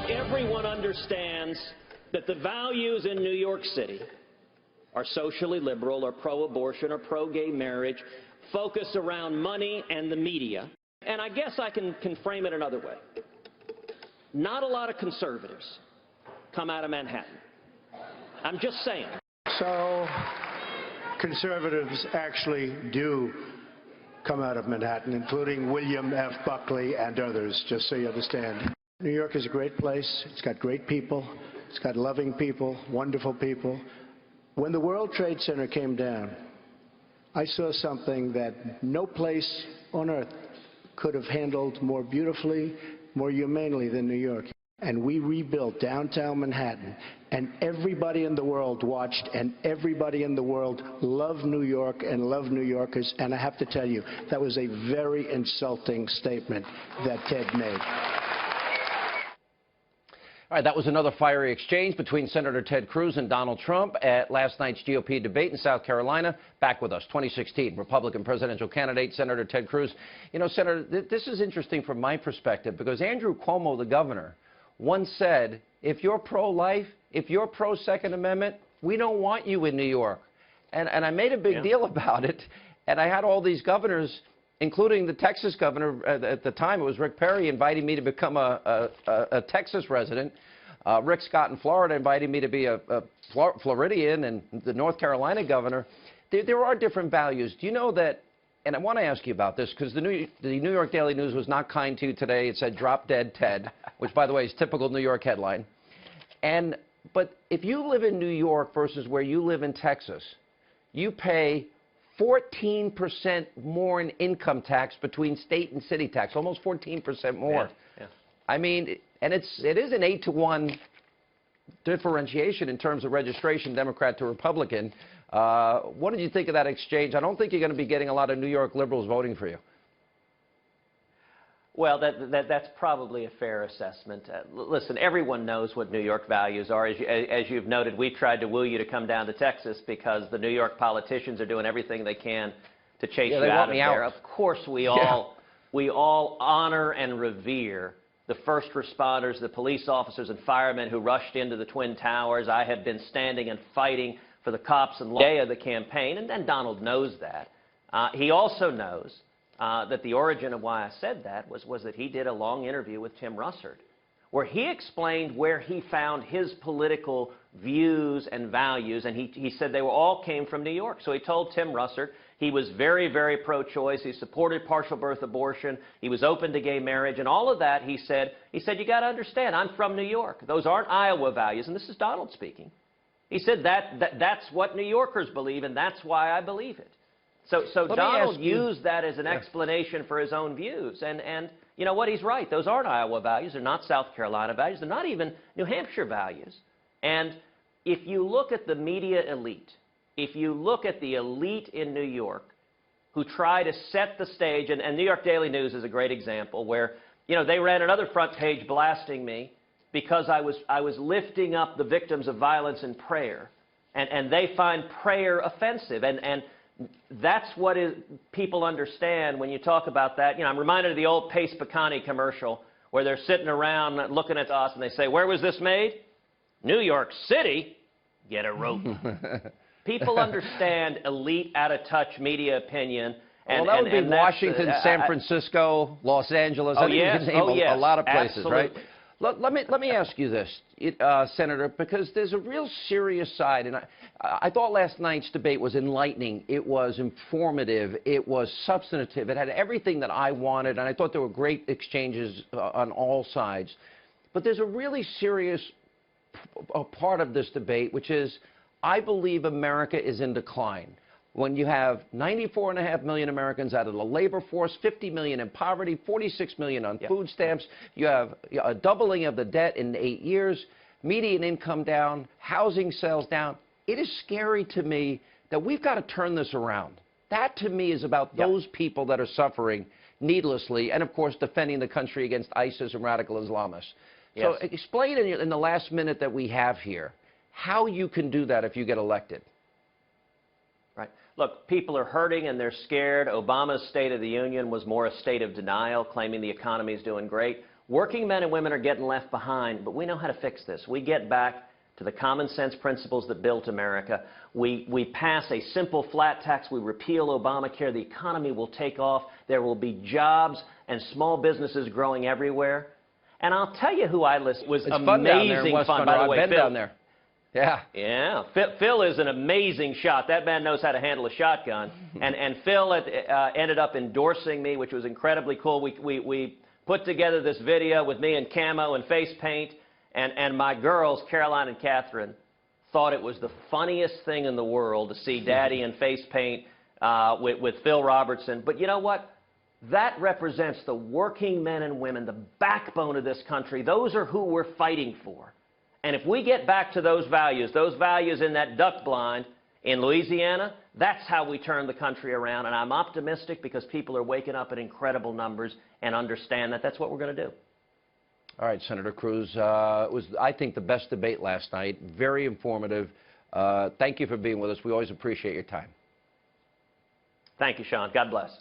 Everyone understands that the values in New York City are socially liberal or pro-abortion or pro-gay marriage, focused around money and the media. And I guess I can frame it another way. Not a lot of conservatives come out of Manhattan. I'm just saying. So conservatives actually do come out of Manhattan, including William F. Buckley and others, just so you understand. New York is a great place. It's got great people. It's got loving people, wonderful people. When the World Trade Center came down, I saw something that no place on earth could have handled more beautifully, more humanely than New York. And we rebuilt downtown Manhattan, and everybody in the world watched, and everybody in the world loved New York and loved New Yorkers. And I have to tell you, that was a very insulting statement that Ted made. All right, that was another fiery exchange between Senator Ted Cruz and Donald Trump at last night's GOP debate in South Carolina. Back with us, 2016 Republican presidential candidate Senator Ted Cruz. You know, Senator, this is interesting from my perspective because Andrew Cuomo, the governor, once said, if you're pro-life, if you're pro-Second Amendment, we don't want you in New York. And I made a big deal about it, and I had all these governors, including the Texas governor at the time, it was Rick Perry, inviting me to become a Texas resident. Rick Scott in Florida invited me to be a Floridian, and the North Carolina governor. There are different values. Do you know that, and I want to ask you about this, because the New York Daily News was not kind to you today. It said, "Drop Dead Ted," which, by the way, is typical New York headline. But if you live in New York versus where you live in Texas, you pay 14% more in income tax between state and city tax, almost 14% more. Yeah. I mean, and it is an 8-to-1 differentiation in terms of registration, Democrat to Republican. What did you think of that exchange? I don't think you're going to be getting a lot of New York liberals voting for you. Well, that's probably a fair assessment. Listen, everyone knows what New York values are. As you've noted, we've tried to woo you to come down to Texas because the New York politicians are doing everything they can to chase you out of there. Of course, we all honor and revere the first responders, the police officers and firemen who rushed into the Twin Towers. I have been standing and fighting for the cops and day of the campaign, and Donald knows that. He also knows that the origin of why I said that was that he did a long interview with Tim Russert, where he explained where he found his political views and values, and he said they all came from New York. So he told Tim Russert he was very, very pro-choice. He supported partial birth abortion. He was open to gay marriage, and all of that, he said, you got to understand, I'm from New York. Those aren't Iowa values, and this is Donald speaking. He said that's what New Yorkers believe, and that's why I believe it. So Donald used that as an explanation for his own views. And you know what? He's right. Those aren't Iowa values. They're not South Carolina values. They're not even New Hampshire values. And if you look at the media elite, if you look at the elite in New York who try to set the stage, and New York Daily News is a great example where, you know, they ran another front page blasting me because I was lifting up the victims of violence in prayer. And they find prayer offensive. And that's what people understand when you talk about that. You know, I'm reminded of the old Pace Picani commercial where they're sitting around looking at us and they say, where was this made? New York City? Get a rope. People understand elite, out-of-touch media opinion. Well, that would be Washington, San Francisco, Los Angeles. Oh, yes. A lot of places, Absolutely. Right? Let me ask you this, Senator, because there's a real serious side, and I thought last night's debate was enlightening. It was informative. It was substantive. It had everything that I wanted, and I thought there were great exchanges on all sides. But there's a really serious part of this debate, which is I believe America is in decline. When you have 94.5 million Americans out of the labor force, 50 million in poverty, 46 million on food stamps, you have a doubling of the debt in 8 years, median income down, housing sales down. It is scary to me that we've got to turn this around. That, to me, is about those people that are suffering needlessly and, of course, defending the country against ISIS and radical Islamists. So explain in the last minute that we have here how you can do that if you get elected. Right. Look, people are hurting and they're scared. Obama's State of the Union was more a state of denial, claiming the economy is doing great. Working men and women are getting left behind, but we know how to fix this. We get back to the common sense principles that built America. We pass a simple flat tax. We repeal Obamacare. The economy will take off. There will be jobs and small businesses growing everywhere. And I'll tell you who I listed was It's fun down there in amazing West fun. Monroe. By the way, I've been down there. Yeah. Yeah. Phil is an amazing shot. That man knows how to handle a shotgun. And Phil ended up endorsing me, which was incredibly cool. We put together this video with me in camo and face paint. And my girls, Caroline and Catherine, thought it was the funniest thing in the world to see Daddy in face paint with Phil Robertson. But you know what? That represents the working men and women, the backbone of this country. Those are who we're fighting for. And if we get back to those values in that duck blind in Louisiana, that's how we turn the country around. And I'm optimistic because people are waking up in incredible numbers and understand that that's what we're going to do. All right, Senator Cruz, it was, I think, the best debate last night. Very informative. Thank you for being with us. We always appreciate your time. Thank you, Sean. God bless.